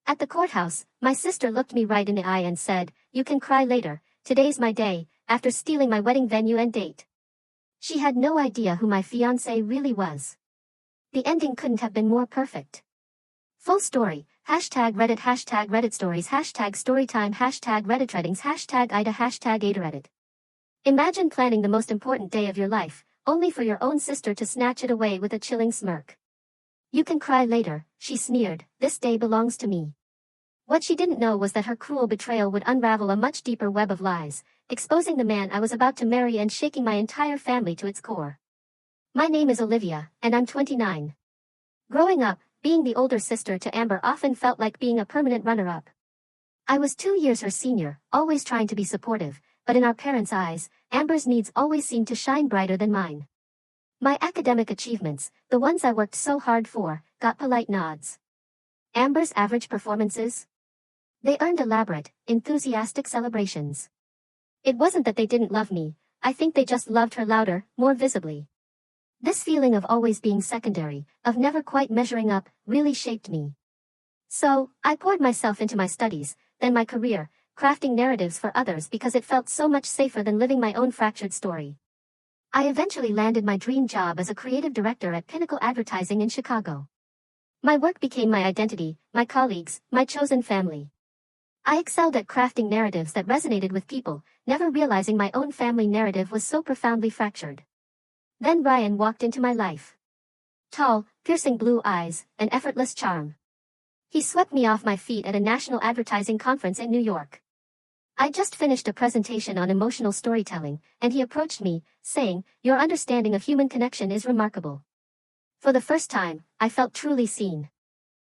At the courthouse, my sister looked me right in the eye and said, "You can cry later, today's my day," after stealing my wedding venue and date. She had no idea who my fiancé really was. The ending couldn't have been more perfect. Full story, hashtag Reddit stories, hashtag storytime, hashtag Reddit readings, hashtag Ida, hashtag Reddit. Imagine planning the most important day of your life, only for your own sister to snatch it away with a chilling smirk. "You can cry later," she sneered, "this day belongs to me." What she didn't know was that her cruel betrayal would unravel a much deeper web of lies, exposing the man I was about to marry and shaking my entire family to its core. My name is Olivia, and I'm 29. Growing up, being the older sister to Amber often felt like being a permanent runner-up. I was 2 years her senior, always trying to be supportive, but in our parents' eyes, Amber's needs always seemed to shine brighter than mine. My academic achievements, the ones I worked so hard for, got polite nods. Amber's average performances? They earned elaborate, enthusiastic celebrations. It wasn't that they didn't love me, I think they just loved her louder, more visibly. This feeling of always being secondary, of never quite measuring up, really shaped me. So, I poured myself into my studies, then my career, crafting narratives for others because it felt so much safer than living my own fractured story. I eventually landed my dream job as a creative director at Pinnacle Advertising in Chicago. My work became my identity, my colleagues, my chosen family. I excelled at crafting narratives that resonated with people, never realizing my own family narrative was so profoundly fractured. Then Ryan walked into my life. Tall, piercing blue eyes, an effortless charm. He swept me off my feet at a national advertising conference in New York. I just finished a presentation on emotional storytelling, and he approached me, saying, "Your understanding of human connection is remarkable." For the first time, I felt truly seen.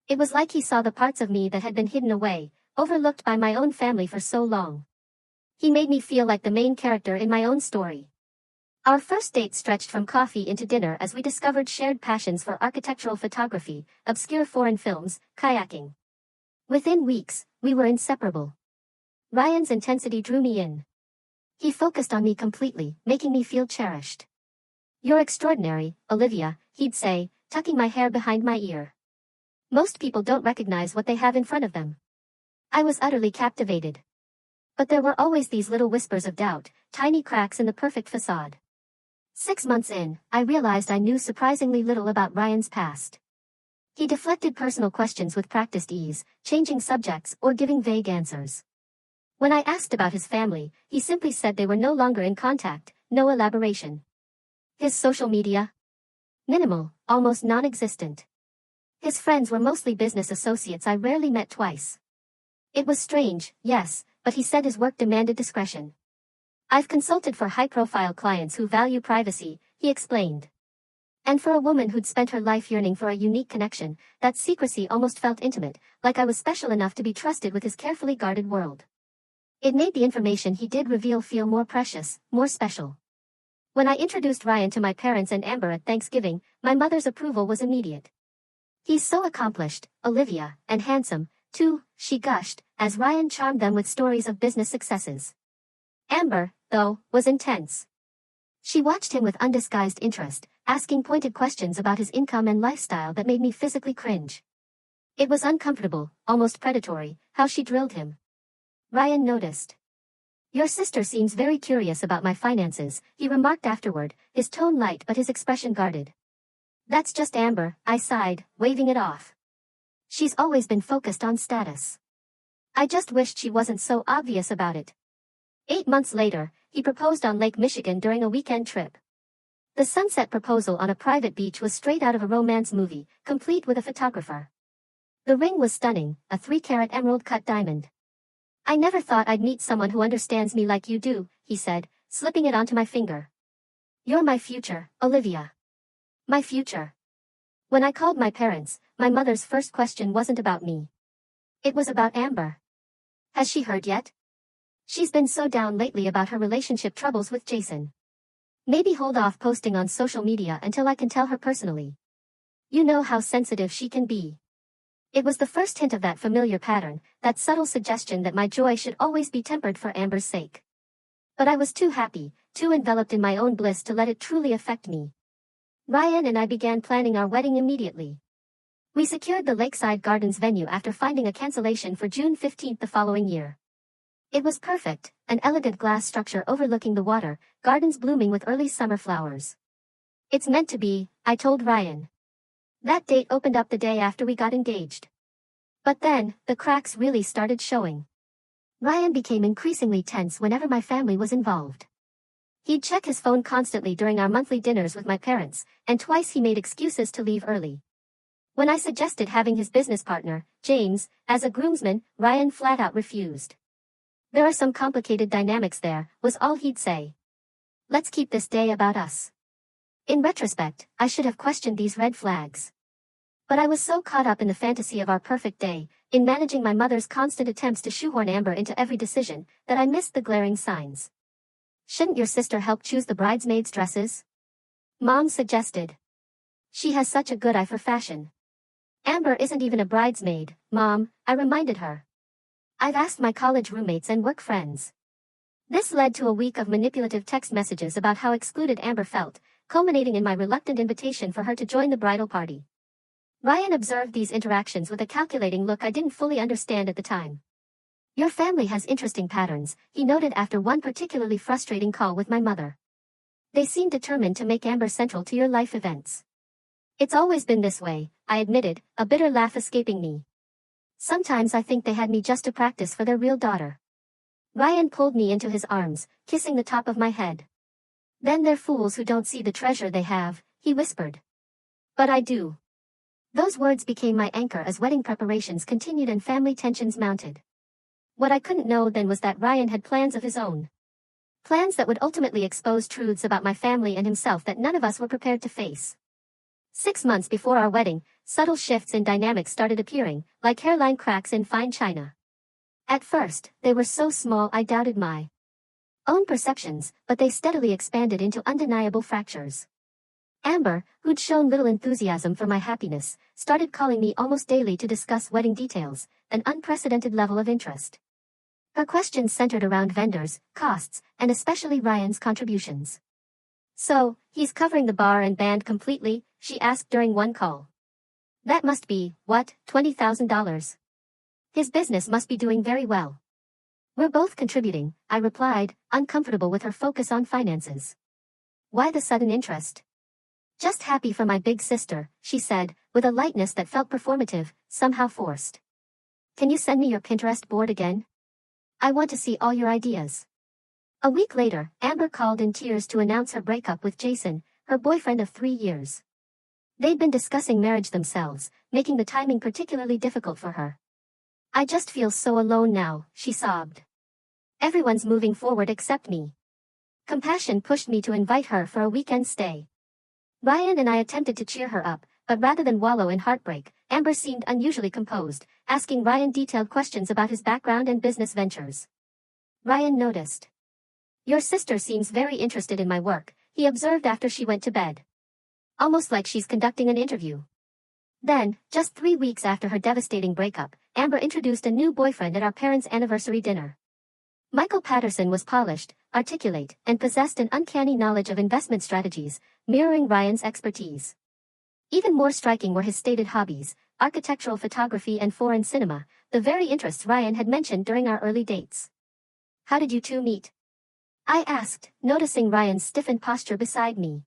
It was like he saw the parts of me that had been hidden away, overlooked by my own family for so long. He made me feel like the main character in my own story. Our first date stretched from coffee into dinner as we discovered shared passions for architectural photography, obscure foreign films, kayaking. Within weeks, we were inseparable. Ryan's intensity drew me in. He focused on me completely, making me feel cherished. "You're extraordinary, Olivia," he'd say, tucking my hair behind my ear. Most people don't recognize what they have in front of them. I was utterly captivated. But there were always these little whispers of doubt, tiny cracks in the perfect facade. 6 months in, I realized I knew surprisingly little about Ryan's past. He deflected personal questions with practiced ease, changing subjects or giving vague answers. When I asked about his family, he simply said they were no longer in contact, no elaboration. His social media? Minimal, almost non-existent. His friends were mostly business associates I rarely met twice. It was strange, yes, but he said his work demanded discretion. "I've consulted for high-profile clients who value privacy," he explained. And for a woman who'd spent her life yearning for a unique connection, that secrecy almost felt intimate, like I was special enough to be trusted with his carefully guarded world. It made the information he did reveal feel more precious, more special. When I introduced Ryan to my parents and Amber at Thanksgiving, my mother's approval was immediate. "He's so accomplished, Olivia, and handsome, too," she gushed, as Ryan charmed them with stories of business successes. Amber, though, was intense. She watched him with undisguised interest, asking pointed questions about his income and lifestyle that made me physically cringe. It was uncomfortable, almost predatory, how she drilled him. Ryan noticed. "Your sister seems very curious about my finances," he remarked afterward, his tone light but his expression guarded. "That's just Amber," I sighed, waving it off. "She's always been focused on status. I just wished she wasn't so obvious about it." 8 months later, he proposed on Lake Michigan during a weekend trip. The sunset proposal on a private beach was straight out of a romance movie, complete with a photographer. The ring was stunning, a 3-carat emerald-cut diamond. "I never thought I'd meet someone who understands me like you do," he said, slipping it onto my finger. "You're my future, Olivia." My future. When I called my parents, my mother's first question wasn't about me. It was about Amber. "Has she heard yet? She's been so down lately about her relationship troubles with Jason. Maybe hold off posting on social media until I can tell her personally. You know how sensitive she can be." It was the first hint of that familiar pattern, that subtle suggestion that my joy should always be tempered for Amber's sake. But I was too happy, too enveloped in my own bliss to let it truly affect me. Ryan and I began planning our wedding immediately. We secured the Lakeside Gardens venue after finding a cancellation for June 15 the following year. It was perfect, an elegant glass structure overlooking the water, gardens blooming with early summer flowers. It's meant to be, I told Ryan. That date opened up the day after we got engaged. But then, the cracks really started showing. Ryan became increasingly tense whenever my family was involved. He'd check his phone constantly during our monthly dinners with my parents, and twice he made excuses to leave early. When I suggested having his business partner, James, as a groomsman, Ryan flat out refused. There are some complicated dynamics there, was all he'd say. Let's keep this day about us. In retrospect, I should have questioned these red flags. But I was so caught up in the fantasy of our perfect day, in managing my mother's constant attempts to shoehorn Amber into every decision, that I missed the glaring signs. Shouldn't your sister help choose the bridesmaids' dresses? Mom suggested. She has such a good eye for fashion. Amber isn't even a bridesmaid, Mom, I reminded her. I've asked my college roommates and work friends. This led to a week of manipulative text messages about how excluded Amber felt, culminating in my reluctant invitation for her to join the bridal party. Ryan observed these interactions with a calculating look I didn't fully understand at the time. Your family has interesting patterns, he noted after one particularly frustrating call with my mother. They seem determined to make Amber central to your life events. It's always been this way, I admitted, a bitter laugh escaping me. Sometimes I think they had me just to practice for their real daughter. Ryan pulled me into his arms, kissing the top of my head. Then they're fools who don't see the treasure they have, he whispered. But I do. Those words became my anchor as wedding preparations continued and family tensions mounted. What I couldn't know then was that Ryan had plans of his own. Plans that would ultimately expose truths about my family and himself that none of us were prepared to face. 6 months before our wedding, subtle shifts in dynamics started appearing, like hairline cracks in fine china. At first, they were so small I doubted my own perceptions, but they steadily expanded into undeniable fractures. Amber, who'd shown little enthusiasm for my happiness, started calling me almost daily to discuss wedding details, an unprecedented level of interest. Her questions centered around vendors, costs, and especially Ryan's contributions. So, he's covering the bar and band completely, she asked during one call. That must be, what, $20,000? His business must be doing very well. We're both contributing, I replied, uncomfortable with her focus on finances. Why the sudden interest? Just happy for my big sister, she said, with a lightness that felt performative, somehow forced. Can you send me your Pinterest board again? I want to see all your ideas. A week later, Amber called in tears to announce her breakup with Jason, her boyfriend of 3 years. They'd been discussing marriage themselves, making the timing particularly difficult for her. I just feel so alone now, she sobbed. Everyone's moving forward except me. Compassion pushed me to invite her for a weekend stay. Ryan and I attempted to cheer her up, but rather than wallow in heartbreak, Amber seemed unusually composed, asking Ryan detailed questions about his background and business ventures. Ryan noticed. Your sister seems very interested in my work, he observed after she went to bed. Almost like she's conducting an interview. Then, just 3 weeks after her devastating breakup, Amber introduced a new boyfriend at our parents' anniversary dinner. Michael Patterson was polished, articulate, and possessed an uncanny knowledge of investment strategies, mirroring Ryan's expertise. Even more striking were his stated hobbies, architectural photography and foreign cinema, the very interests Ryan had mentioned during our early dates. How did you two meet? I asked, noticing Ryan's stiffened posture beside me.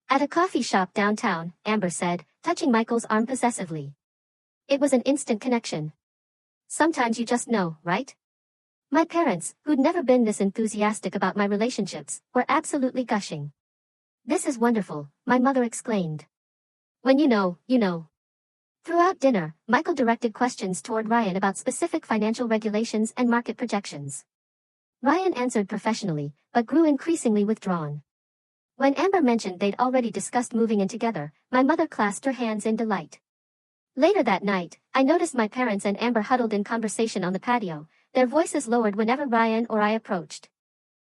At a coffee shop downtown, Amber said, touching Michael's arm possessively. It was an instant connection. Sometimes you just know, right? My parents, who'd never been this enthusiastic about my relationships, were absolutely gushing. This is wonderful, my mother exclaimed. When you know, you know. Throughout dinner, Michael directed questions toward Ryan about specific financial regulations and market projections. Ryan answered professionally, but grew increasingly withdrawn. When Amber mentioned they'd already discussed moving in together, my mother clasped her hands in delight. Later that night, I noticed my parents and Amber huddled in conversation on the patio, their voices lowered whenever Ryan or I approached.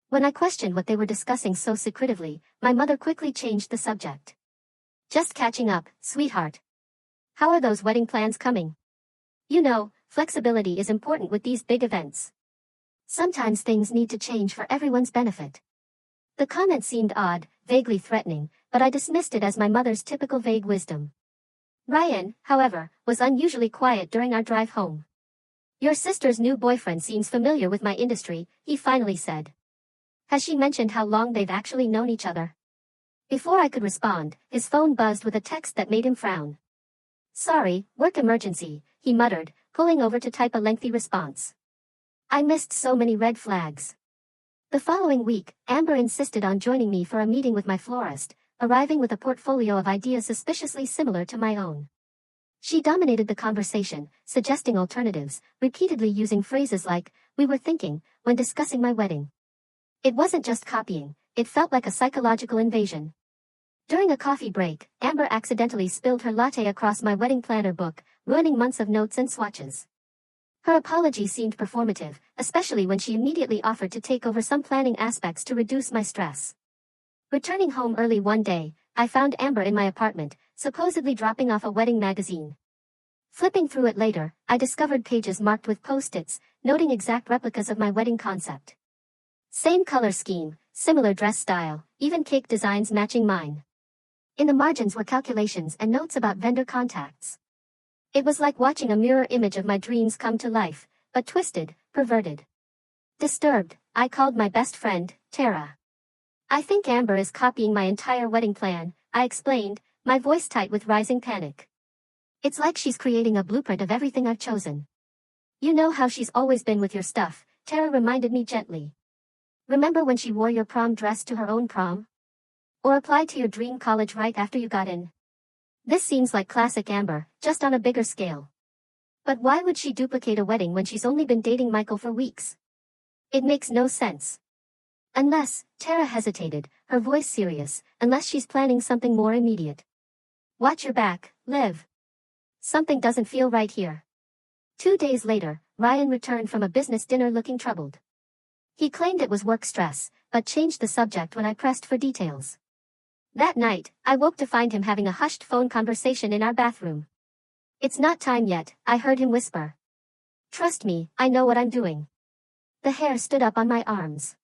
When I questioned what they were discussing so secretively, my mother quickly changed the subject. Just catching up, sweetheart. How are those wedding plans coming? You know, flexibility is important with these big events. Sometimes things need to change for everyone's benefit. The comment seemed odd, vaguely threatening, but I dismissed it as my mother's typical vague wisdom. Ryan, however, was unusually quiet during our drive home. Your sister's new boyfriend seems familiar with my industry, he finally said. Has she mentioned how long they've actually known each other? Before I could respond, his phone buzzed with a text that made him frown. Sorry, work emergency, he muttered, pulling over to type a lengthy response. I missed so many red flags. The following week, Amber insisted on joining me for a meeting with my florist, arriving with a portfolio of ideas suspiciously similar to my own. She dominated the conversation, suggesting alternatives, repeatedly using phrases like, we were thinking, when discussing my wedding. It wasn't just copying, it felt like a psychological invasion. During a coffee break, Amber accidentally spilled her latte across my wedding planner book, ruining months of notes and swatches. Her apology seemed performative, especially when she immediately offered to take over some planning aspects to reduce my stress. Returning home early one day, I found Amber in my apartment, supposedly dropping off a wedding magazine. Flipping through it later, I discovered pages marked with post-its, noting exact replicas of my wedding concept. Same color scheme, similar dress style, even cake designs matching mine. In the margins were calculations and notes about vendor contacts. It was like watching a mirror image of my dreams come to life, but twisted, perverted. Disturbed, I called my best friend, Tara. I think Amber is copying my entire wedding plan, I explained, my voice tight with rising panic. It's like she's creating a blueprint of everything I've chosen. You know how she's always been with your stuff, Tara reminded me gently. Remember when she wore your prom dress to her own prom? Or applied to your dream college right after you got in? This seems like classic Amber, just on a bigger scale. But why would she duplicate a wedding when she's only been dating Michael for weeks? It makes no sense. Unless, Tara hesitated, her voice serious, unless she's planning something more immediate. Watch your back, Liv. Something doesn't feel right here. 2 days later, Ryan returned from a business dinner looking troubled. He claimed it was work stress, but changed the subject when I pressed for details. That night, I woke to find him having a hushed phone conversation in our bathroom. It's not time yet, I heard him whisper. Trust me, I know what I'm doing. The hair stood up on my arms.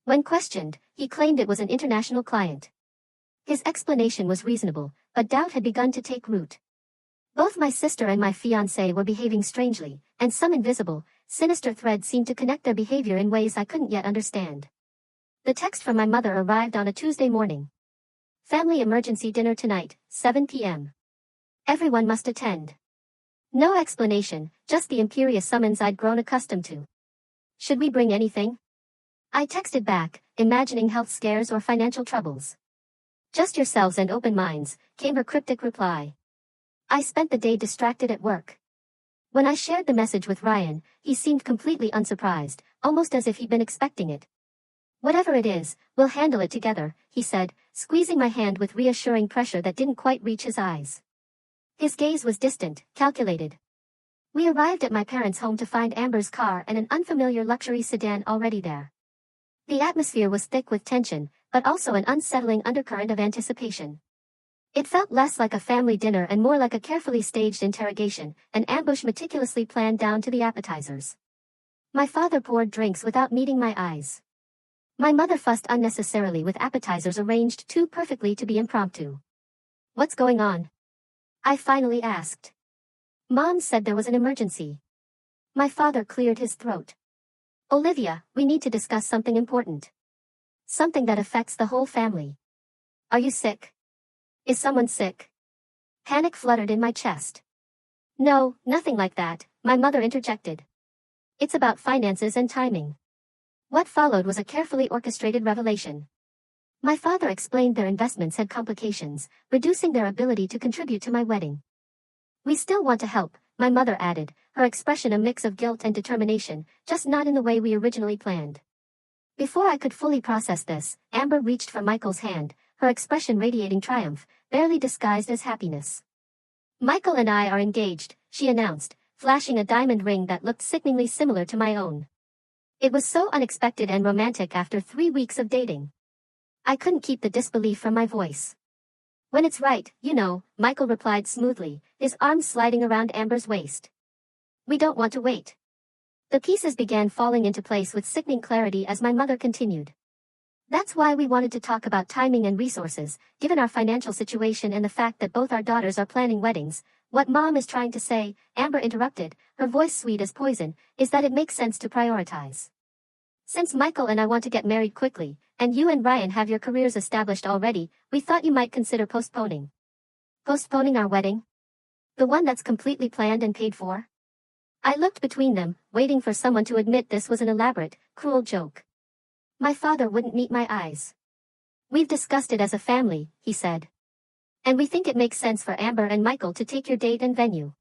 When questioned, he claimed it was an international client. His explanation was reasonable, but doubt had begun to take root. Both my sister and my fiancé were behaving strangely, and some invisible, sinister thread seemed to connect their behavior in ways I couldn't yet understand. The text from my mother arrived on a Tuesday morning. Family emergency dinner tonight, 7 p.m. Everyone must attend. No explanation, just the imperious summons I'd grown accustomed to. Should we bring anything? I texted back, imagining health scares or financial troubles. Just yourselves and open minds, came her cryptic reply. I spent the day distracted at work. When I shared the message with Ryan, he seemed completely unsurprised, almost as if he'd been expecting it. Whatever it is, we'll handle it together, he said, squeezing my hand with reassuring pressure that didn't quite reach his eyes. His gaze was distant, calculated. We arrived at my parents' home to find Amber's car and an unfamiliar luxury sedan already there. The atmosphere was thick with tension, but also an unsettling undercurrent of anticipation. It felt less like a family dinner and more like a carefully staged interrogation, an ambush meticulously planned down to the appetizers. My father poured drinks without meeting my eyes. My mother fussed unnecessarily with appetizers arranged too perfectly to be impromptu. What's going on? I finally asked. Mom said there was an emergency. My father cleared his throat. Olivia, we need to discuss something important. Something that affects the whole family. Are you sick? Is someone sick? Panic fluttered in my chest. No, nothing like that, my mother interjected. It's about finances and timing. What followed was a carefully orchestrated revelation. My father explained their investments had complications, reducing their ability to contribute to my wedding. We still want to help, my mother added, her expression a mix of guilt and determination, just not in the way we originally planned. Before I could fully process this, Amber reached for Michael's hand, her expression radiating triumph, barely disguised as happiness. Michael and I are engaged, she announced, flashing a diamond ring that looked sickeningly similar to my own. It was so unexpected and romantic after 3 weeks of dating. I couldn't keep the disbelief from my voice. When it's right, you know, Michael replied smoothly, his arms sliding around Amber's waist. We don't want to wait. The pieces began falling into place with sickening clarity as my mother continued. That's why we wanted to talk about timing and resources, given our financial situation and the fact that both our daughters are planning weddings. What Mom is trying to say, Amber interrupted, her voice sweet as poison, is that it makes sense to prioritize. Since Michael and I want to get married quickly, and you and Ryan have your careers established already, we thought you might consider postponing. Postponing our wedding? The one that's completely planned and paid for? I looked between them, waiting for someone to admit this was an elaborate, cruel joke. My father wouldn't meet my eyes. We've discussed it as a family, he said. And we think it makes sense for Amber and Michael to take your date and venue.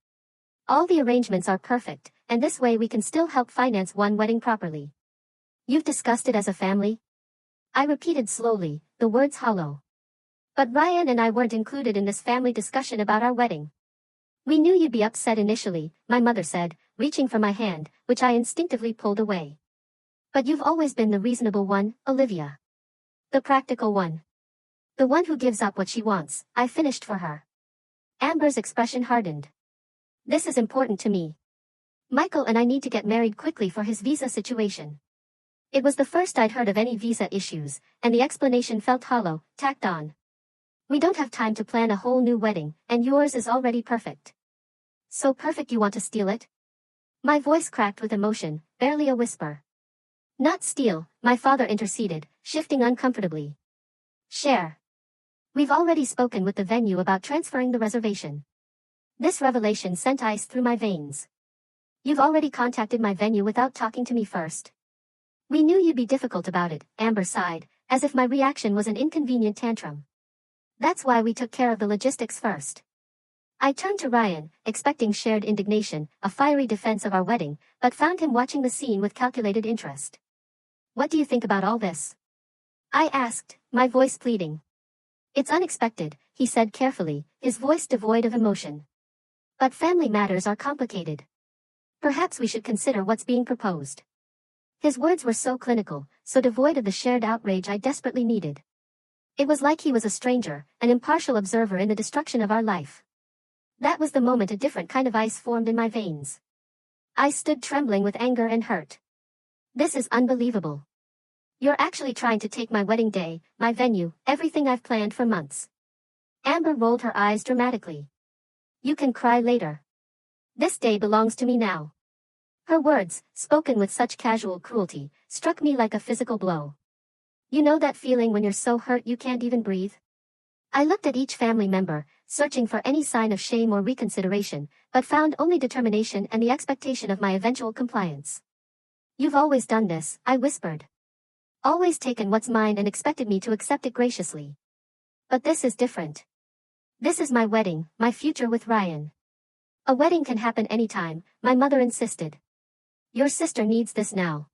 All the arrangements are perfect, and this way we can still help finance one wedding properly. You've discussed it as a family? I repeated slowly, the words hollow. But Ryan and I weren't included in this family discussion about our wedding. We knew you'd be upset initially, my mother said, reaching for my hand, which I instinctively pulled away. But you've always been the reasonable one, Olivia. The practical one. The one who gives up what she wants, I finished for her. Amber's expression hardened. This is important to me. Michael and I need to get married quickly for his visa situation. It was the first I'd heard of any visa issues, and the explanation felt hollow, tacked on. We don't have time to plan a whole new wedding, and yours is already perfect. So perfect you want to steal it? My voice cracked with emotion, barely a whisper. Not steal, my father interceded, shifting uncomfortably. Share. We've already spoken with the venue about transferring the reservation. This revelation sent ice through my veins. You've already contacted my venue without talking to me first. We knew you'd be difficult about it, Amber sighed, as if my reaction was an inconvenient tantrum. That's why we took care of the logistics first. I turned to Ryan, expecting shared indignation, a fiery defense of our wedding, but found him watching the scene with calculated interest. What do you think about all this? I asked, my voice pleading. It's unexpected, he said carefully, his voice devoid of emotion. But family matters are complicated. Perhaps we should consider what's being proposed. His words were so clinical, so devoid of the shared outrage I desperately needed. It was like he was a stranger, an impartial observer in the destruction of our life. That was the moment a different kind of ice formed in my veins. I stood trembling with anger and hurt. This is unbelievable. You're actually trying to take my wedding day, my venue, everything I've planned for months. Amber rolled her eyes dramatically. You can cry later. This day belongs to me now. Her words, spoken with such casual cruelty, struck me like a physical blow. You know that feeling when you're so hurt you can't even breathe? I looked at each family member, searching for any sign of shame or reconsideration, but found only determination and the expectation of my eventual compliance. You've always done this, I whispered. Always taken what's mine and expected me to accept it graciously. But this is different. This is my wedding, my future with Ryan. A wedding can happen anytime, my mother insisted. Your sister needs this now.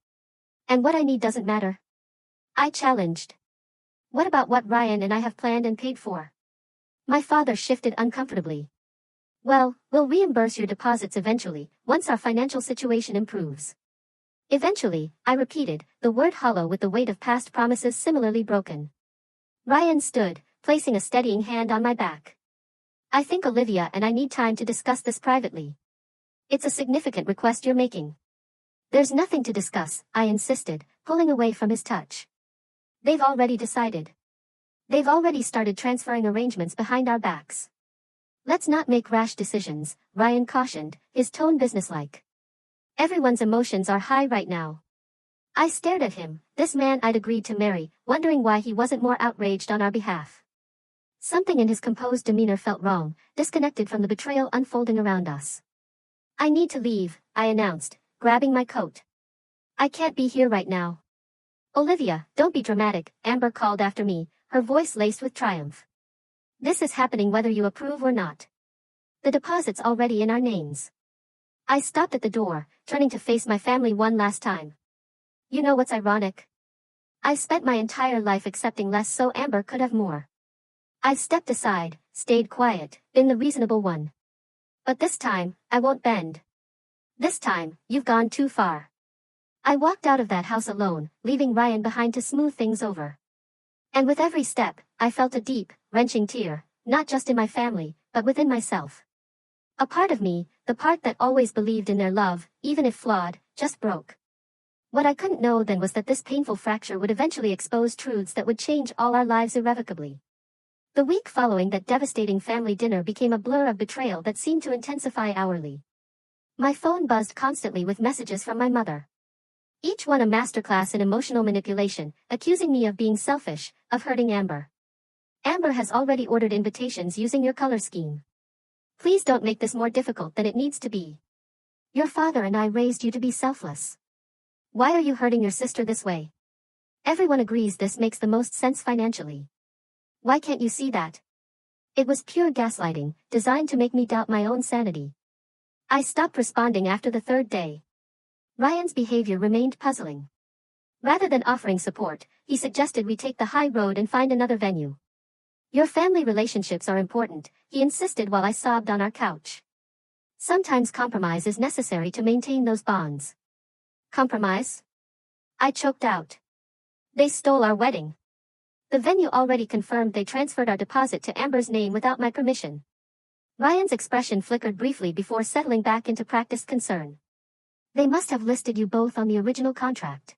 And what I need doesn't matter. I challenged. What about what Ryan and I have planned and paid for? My father shifted uncomfortably. Well, we'll reimburse your deposits eventually, once our financial situation improves. Eventually, I repeated, the word hollow with the weight of past promises similarly broken. Ryan stood, placing a steadying hand on my back. I think Olivia and I need time to discuss this privately. It's a significant request you're making. There's nothing to discuss, I insisted, pulling away from his touch. They've already decided. They've already started transferring arrangements behind our backs. Let's not make rash decisions, Ryan cautioned, his tone businesslike. Everyone's emotions are high right now. I stared at him, this man I'd agreed to marry, wondering why he wasn't more outraged on our behalf. Something in his composed demeanor felt wrong, disconnected from the betrayal unfolding around us. I need to leave, I announced, grabbing my coat. I can't be here right now. Olivia, don't be dramatic, Amber called after me, her voice laced with triumph. This is happening whether you approve or not. The deposit's already in our names. I stopped at the door, turning to face my family one last time. You know what's ironic? I've spent my entire life accepting less so Amber could have more. I've stepped aside, stayed quiet, been the reasonable one. But this time, I won't bend. This time, you've gone too far. I walked out of that house alone, leaving Ryan behind to smooth things over. And with every step, I felt a deep, wrenching tear, not just in my family, but within myself. A part of me, the part that always believed in their love, even if flawed, just broke. What I couldn't know then was that this painful fracture would eventually expose truths that would change all our lives irrevocably. The week following that devastating family dinner became a blur of betrayal that seemed to intensify hourly. My phone buzzed constantly with messages from my mother. Each one a masterclass in emotional manipulation, accusing me of being selfish, of hurting Amber. Amber has already ordered invitations using your color scheme. Please don't make this more difficult than it needs to be. Your father and I raised you to be selfless. Why are you hurting your sister this way? Everyone agrees this makes the most sense financially. Why can't you see that? It was pure gaslighting, designed to make me doubt my own sanity. I stopped responding after the third day. Ryan's behavior remained puzzling. Rather than offering support, he suggested we take the high road and find another venue. Your family relationships are important, he insisted while I sobbed on our couch. Sometimes compromise is necessary to maintain those bonds. Compromise? I choked out. They stole our wedding. The venue already confirmed they transferred our deposit to Amber's name without my permission. Ryan's expression flickered briefly before settling back into practiced concern. They must have listed you both on the original contract.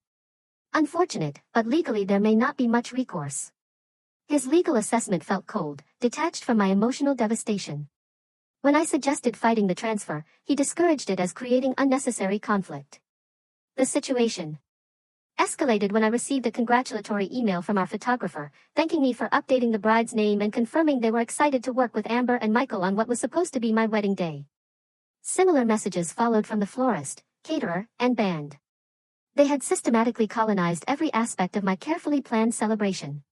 Unfortunate, but legally there may not be much recourse. His legal assessment felt cold, detached from my emotional devastation. When I suggested fighting the transfer, he discouraged it as creating unnecessary conflict. The situation escalated when I received a congratulatory email from our photographer, thanking me for updating the bride's name and confirming they were excited to work with Amber and Michael on what was supposed to be my wedding day. Similar messages followed from the florist, caterer, and band. They had systematically colonized every aspect of my carefully planned celebration.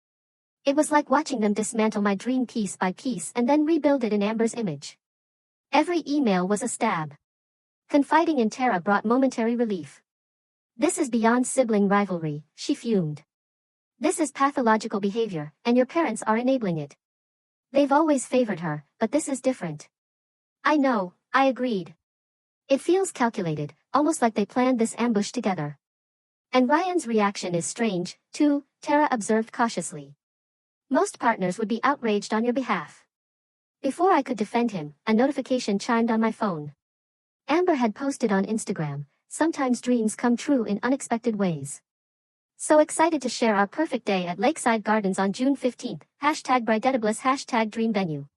It was like watching them dismantle my dream piece by piece and then rebuild it in Amber's image. Every email was a stab. Confiding in Tara brought momentary relief. This is beyond sibling rivalry, she fumed. This is pathological behavior, and your parents are enabling it. They've always favored her, but this is different. I know, I agreed. It feels calculated, almost like they planned this ambush together. And Ryan's reaction is strange, too, Tara observed cautiously. Most partners would be outraged on your behalf. Before I could defend him, a notification chimed on my phone. Amber had posted on Instagram, "Sometimes dreams come true in unexpected ways. So excited to share our perfect day at Lakeside Gardens on June 15th, #Brideedibliss, #dream-venue."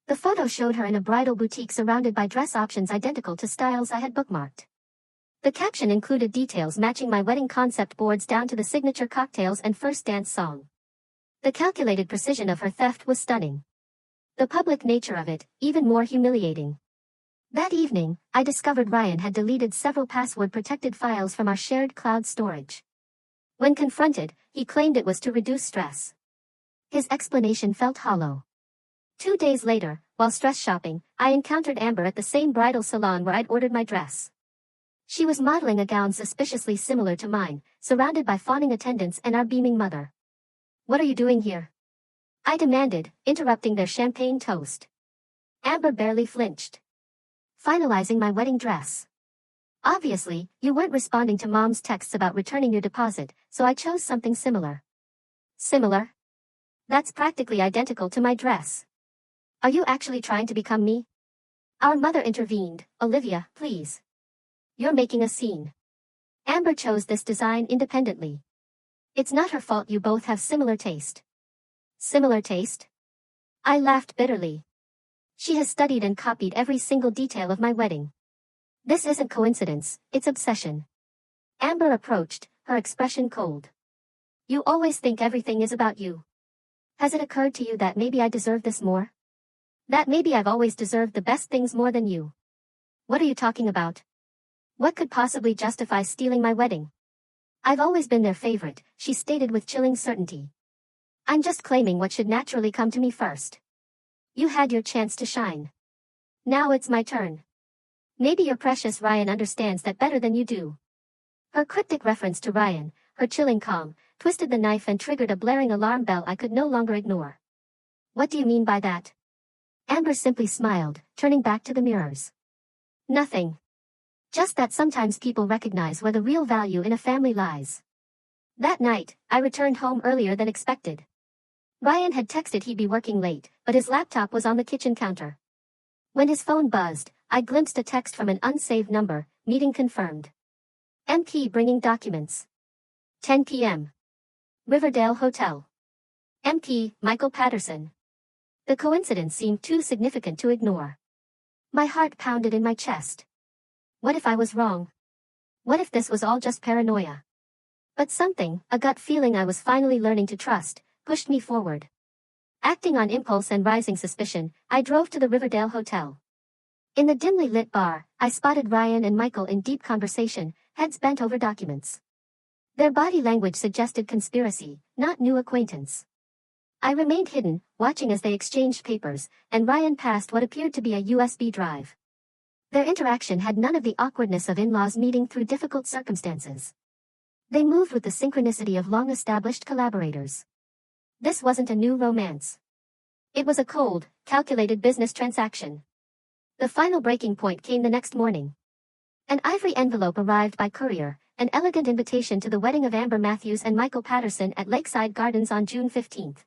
The photo showed her in a bridal boutique surrounded by dress options identical to styles I had bookmarked. The caption included details matching my wedding concept boards down to the signature cocktails and first dance song. The calculated precision of her theft was stunning. The public nature of it, even more humiliating. That evening, I discovered Ryan had deleted several password-protected files from our shared cloud storage. When confronted, he claimed it was to reduce stress. His explanation felt hollow. 2 days later, while stress shopping, I encountered Amber at the same bridal salon where I'd ordered my dress. She was modeling a gown suspiciously similar to mine, surrounded by fawning attendants and our beaming mother. "What are you doing here?" I demanded, interrupting their champagne toast. Amber barely flinched. "Finalizing my wedding dress. Obviously, you weren't responding to Mom's texts about returning your deposit, so I chose something similar." "Similar? That's practically identical to my dress. Are you actually trying to become me?" Our mother intervened. "Olivia, please. You're making a scene. Amber chose this design independently. It's not her fault you both have similar taste." "Similar taste?" I laughed bitterly. She has studied and copied every single detail of my wedding. This isn't coincidence, it's obsession. Amber approached, her expression cold. "You always think everything is about you. Has it occurred to you that maybe I deserve this more? That maybe I've always deserved the best things more than you? What are you talking about? What could possibly justify stealing my wedding? I've always been their favorite," she stated with chilling certainty. "I'm just claiming what should naturally come to me first. You had your chance to shine. Now it's my turn. Maybe your precious Ryan understands that better than you do." Her cryptic reference to Ryan, her chilling calm, twisted the knife and triggered a blaring alarm bell I could no longer ignore. "What do you mean by that?" Amber simply smiled, turning back to the mirrors. "Nothing. Just that sometimes people recognize where the real value in a family lies." That night, I returned home earlier than expected. Ryan had texted he'd be working late, but his laptop was on the kitchen counter. When his phone buzzed, I glimpsed a text from an unsaved number, "Meeting confirmed." MP bringing documents. 10 p.m. Riverdale Hotel. MP, Michael Patterson. The coincidence seemed too significant to ignore. My heart pounded in my chest. What if I was wrong? What if this was all just paranoia? But something, a gut feeling I was finally learning to trust, pushed me forward. Acting on impulse and rising suspicion, I drove to the Riverdale Hotel. In the dimly lit bar, I spotted Ryan and Michael in deep conversation, heads bent over documents. Their body language suggested conspiracy, not new acquaintance. I remained hidden, watching as they exchanged papers, and Ryan passed what appeared to be a USB drive. Their interaction had none of the awkwardness of in-laws meeting through difficult circumstances. They moved with the synchronicity of long-established collaborators. This wasn't a new romance. It was a cold, calculated business transaction. The final breaking point came the next morning. An ivory envelope arrived by courier, an elegant invitation to the wedding of Amber Matthews and Michael Patterson at Lakeside Gardens on June 15th.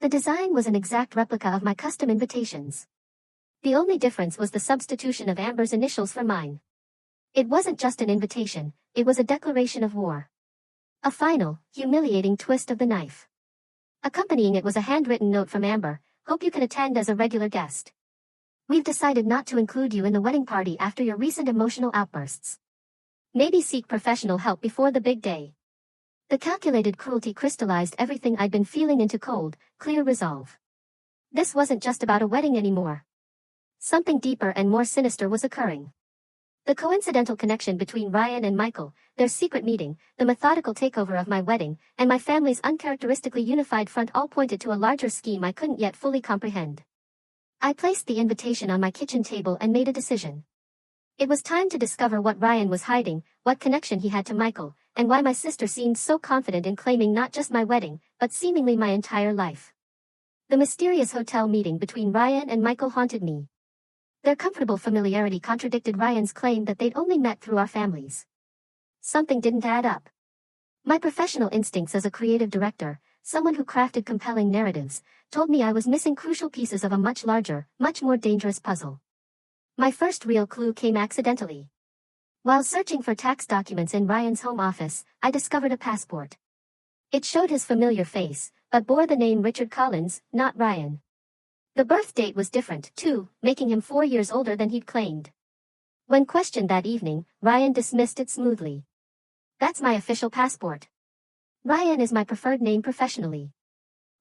The design was an exact replica of my custom invitations. The only difference was the substitution of Amber's initials for mine. It wasn't just an invitation, it was a declaration of war. A final, humiliating twist of the knife. Accompanying it was a handwritten note from Amber, "Hope you can attend as a regular guest. We've decided not to include you in the wedding party after your recent emotional outbursts. Maybe seek professional help before the big day." The calculated cruelty crystallized everything I'd been feeling into cold, clear resolve. This wasn't just about a wedding anymore. Something deeper and more sinister was occurring. The coincidental connection between Ryan and Michael, their secret meeting, the methodical takeover of my wedding, and my family's uncharacteristically unified front all pointed to a larger scheme I couldn't yet fully comprehend. I placed the invitation on my kitchen table and made a decision. It was time to discover what Ryan was hiding, what connection he had to Michael, and why my sister seemed so confident in claiming not just my wedding, but seemingly my entire life. The mysterious hotel meeting between Ryan and Michael haunted me. Their comfortable familiarity contradicted Ryan's claim that they'd only met through our families. Something didn't add up. My professional instincts as a creative director, someone who crafted compelling narratives, told me I was missing crucial pieces of a much larger, much more dangerous puzzle. My first real clue came accidentally. While searching for tax documents in Ryan's home office, I discovered a passport. It showed his familiar face, but bore the name Richard Collins, not Ryan. The birth date was different, too, making him 4 years older than he'd claimed. When questioned that evening, Ryan dismissed it smoothly. "That's my official passport. Ryan is my preferred name professionally.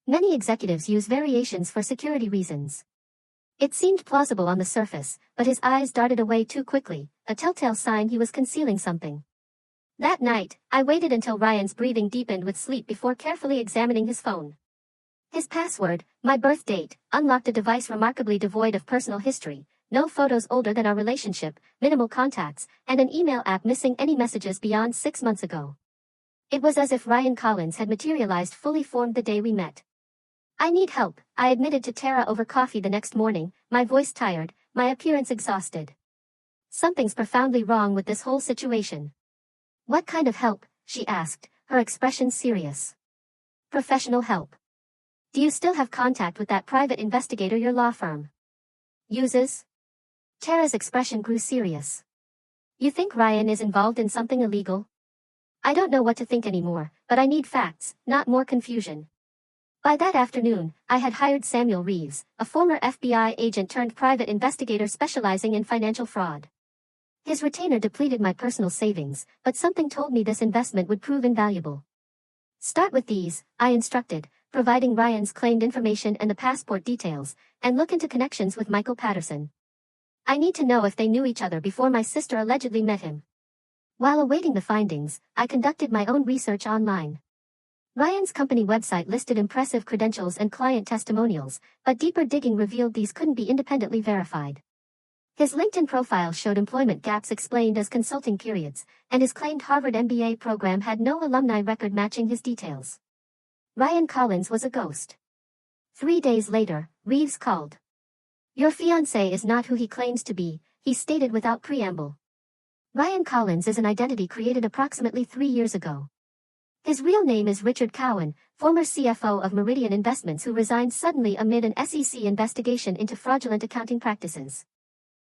Many executives use variations for security reasons." It seemed plausible on the surface, but his eyes darted away too quickly, a telltale sign he was concealing something. That night, I waited until Ryan's breathing deepened with sleep before carefully examining his phone. His password, my birth date, unlocked a device remarkably devoid of personal history, no photos older than our relationship, minimal contacts, and an email app missing any messages beyond 6 months ago. It was as if Ryan Collins had materialized fully formed the day we met. "I need help," I admitted to Tara over coffee the next morning, my voice tired, my appearance exhausted. "Something's profoundly wrong with this whole situation." "What kind of help?" she asked, her expression serious. "Professional help. Do you still have contact with that private investigator your law firm uses?" Tara's expression grew serious. "You think Ryan is involved in something illegal?" "I don't know what to think anymore, but I need facts, not more confusion." By that afternoon, I had hired Samuel Reeves, a former FBI agent turned private investigator specializing in financial fraud. His retainer depleted my personal savings, but something told me this investment would prove invaluable. "Start with these," I instructed, providing Ryan's claimed information and the passport details, and look into connections with Michael Patterson. I need to know if they knew each other before my sister allegedly met him. While awaiting the findings, I conducted my own research online. Ryan's company website listed impressive credentials and client testimonials, but deeper digging revealed these couldn't be independently verified. His LinkedIn profile showed employment gaps explained as consulting periods, and his claimed Harvard MBA program had no alumni record matching his details. Ryan Collins was a ghost. 3 days later, Reeves called. "Your fiancé is not who he claims to be," he stated without preamble. Ryan Collins is an identity created approximately 3 years ago. His real name is Richard Cowan, former CFO of Meridian Investments who resigned suddenly amid an SEC investigation into fraudulent accounting practices.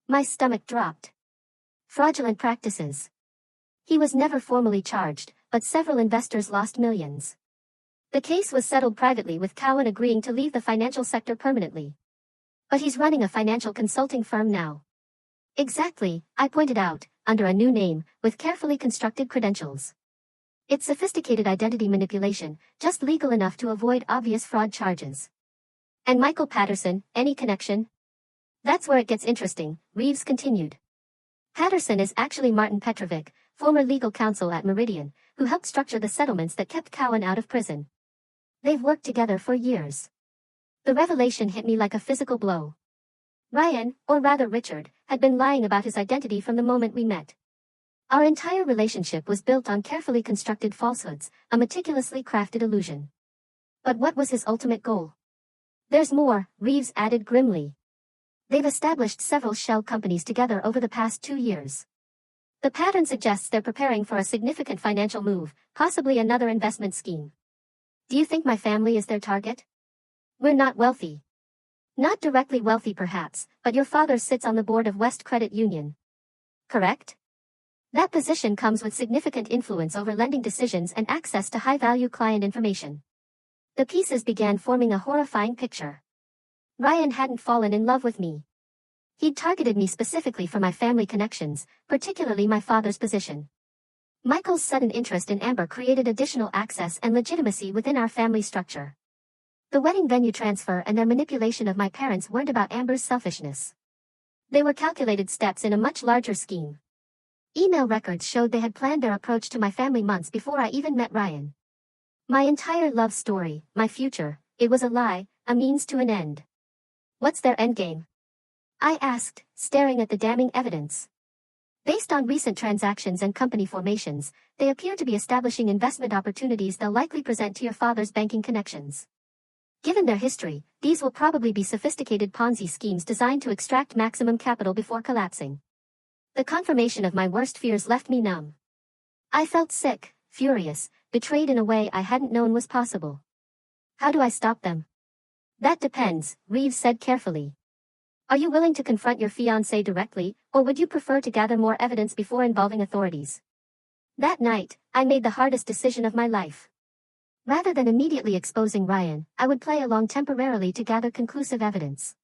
My stomach dropped. Fraudulent practices. He was never formally charged, but several investors lost millions. The case was settled privately with Cowan agreeing to leave the financial sector permanently. But he's running a financial consulting firm now. Exactly, I pointed out, under a new name, with carefully constructed credentials. It's sophisticated identity manipulation, just legal enough to avoid obvious fraud charges. And Michael Patterson, any connection? That's where it gets interesting, Reeves continued. Patterson is actually Martin Petrovic, former legal counsel at Meridian, who helped structure the settlements that kept Cowan out of prison. They've worked together for years. The revelation hit me like a physical blow. Ryan, or rather Richard, had been lying about his identity from the moment we met. Our entire relationship was built on carefully constructed falsehoods, a meticulously crafted illusion. But what was his ultimate goal? There's more, Reeves added grimly. They've established several shell companies together over the past 2 years. The pattern suggests they're preparing for a significant financial move, possibly another investment scheme. Do you think my family is their target? We're not wealthy. Not directly wealthy perhaps, but your father sits on the board of West Credit Union. Correct? That position comes with significant influence over lending decisions and access to high-value client information. The pieces began forming a horrifying picture. Ryan hadn't fallen in love with me. He'd targeted me specifically for my family connections, particularly my father's position. Michael's sudden interest in Amber created additional access and legitimacy within our family structure. The wedding venue transfer and their manipulation of my parents weren't about Amber's selfishness. They were calculated steps in a much larger scheme. Email records showed they had planned their approach to my family months before I even met Ryan. My entire love story, my future, it was a lie, a means to an end. What's their endgame? I asked, staring at the damning evidence. Based on recent transactions and company formations, they appear to be establishing investment opportunities they'll likely present to your father's banking connections. Given their history, these will probably be sophisticated Ponzi schemes designed to extract maximum capital before collapsing. The confirmation of my worst fears left me numb. I felt sick, furious, betrayed in a way I hadn't known was possible. How do I stop them? That depends, Reeves said carefully. Are you willing to confront your fiancé directly, or would you prefer to gather more evidence before involving authorities? That night, I made the hardest decision of my life. Rather than immediately exposing Ryan, I would play along temporarily to gather conclusive evidence.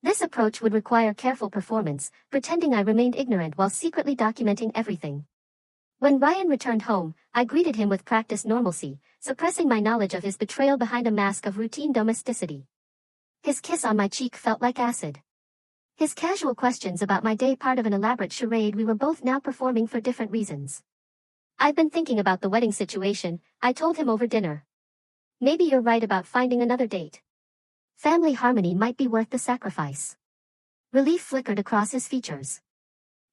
This approach would require careful performance, pretending I remained ignorant while secretly documenting everything. When Ryan returned home, I greeted him with practiced normalcy, suppressing my knowledge of his betrayal behind a mask of routine domesticity. His kiss on my cheek felt like acid. His casual questions about my day, part of an elaborate charade we were both now performing for different reasons. I've been thinking about the wedding situation, I told him over dinner. Maybe you're right about finding another date. Family harmony might be worth the sacrifice. Relief flickered across his features.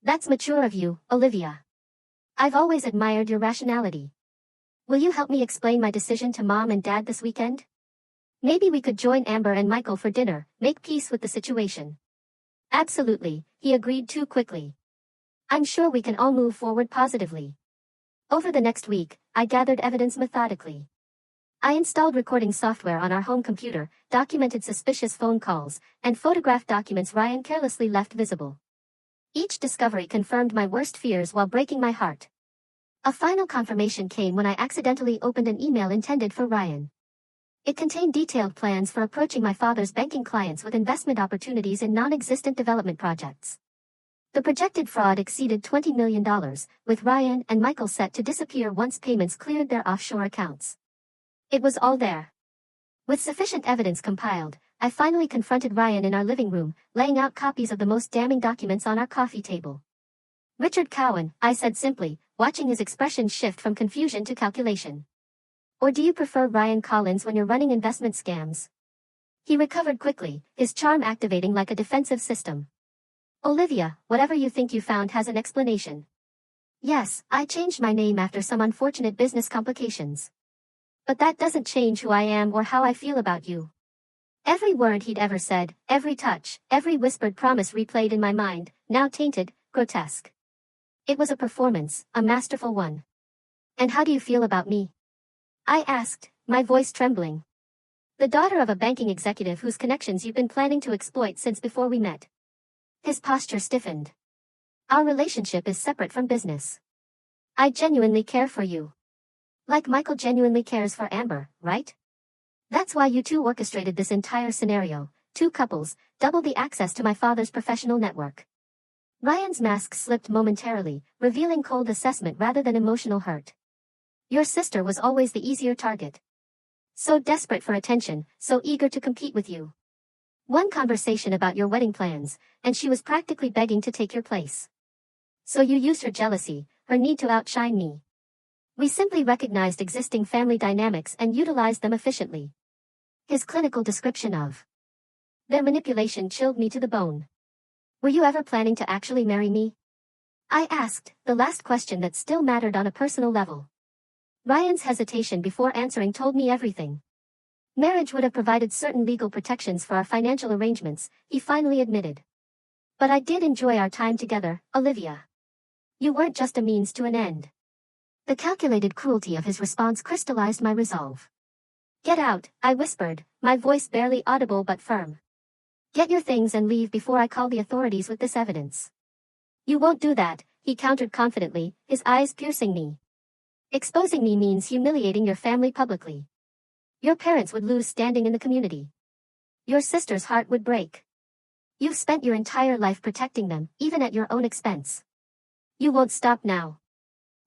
That's mature of you, Olivia. I've always admired your rationality. Will you help me explain my decision to Mom and Dad this weekend? Maybe we could join Amber and Michael for dinner, make peace with the situation. Absolutely, he agreed too quickly. I'm sure we can all move forward positively. Over the next week, I gathered evidence methodically. I installed recording software on our home computer, documented suspicious phone calls, and photographed documents Ryan carelessly left visible. Each discovery confirmed my worst fears while breaking my heart. A final confirmation came when I accidentally opened an email intended for Ryan. It contained detailed plans for approaching my father's banking clients with investment opportunities in non-existent development projects. The projected fraud exceeded $20 million, with Ryan and Michael set to disappear once payments cleared their offshore accounts. It was all there. With sufficient evidence compiled, I finally confronted Ryan in our living room, laying out copies of the most damning documents on our coffee table. Richard Cowan, I said simply, watching his expression shift from confusion to calculation. Or do you prefer Ryan Collins when you're running investment scams? He recovered quickly, his charm activating like a defensive system. Olivia, whatever you think you found has an explanation. Yes, I changed my name after some unfortunate business complications. But that doesn't change who I am or how I feel about you. Every word he'd ever said, every touch, every whispered promise replayed in my mind, now tainted, grotesque. It was a performance, a masterful one. And how do you feel about me? I asked, my voice trembling. The daughter of a banking executive whose connections you've been planning to exploit since before we met. His posture stiffened. Our relationship is separate from business. I genuinely care for you. Like Michael genuinely cares for Amber, right? That's why you two orchestrated this entire scenario. Two couples, double the access to my father's professional network. Ryan's mask slipped momentarily, revealing cold assessment rather than emotional hurt. Your sister was always the easier target. So desperate for attention, so eager to compete with you. One conversation about your wedding plans, and she was practically begging to take your place. So you used her jealousy, her need to outshine me. We simply recognized existing family dynamics and utilized them efficiently. His clinical description of their manipulation chilled me to the bone. Were you ever planning to actually marry me? I asked, the last question that still mattered on a personal level. Ryan's hesitation before answering told me everything. Marriage would have provided certain legal protections for our financial arrangements, he finally admitted. But I did enjoy our time together, Olivia. You weren't just a means to an end. The calculated cruelty of his response crystallized my resolve. Get out, I whispered, my voice barely audible but firm. Get your things and leave before I call the authorities with this evidence. You won't do that, he countered confidently, his eyes piercing me. Exposing me means humiliating your family publicly. Your parents would lose standing in the community. Your sister's heart would break. You've spent your entire life protecting them, even at your own expense. You won't stop now.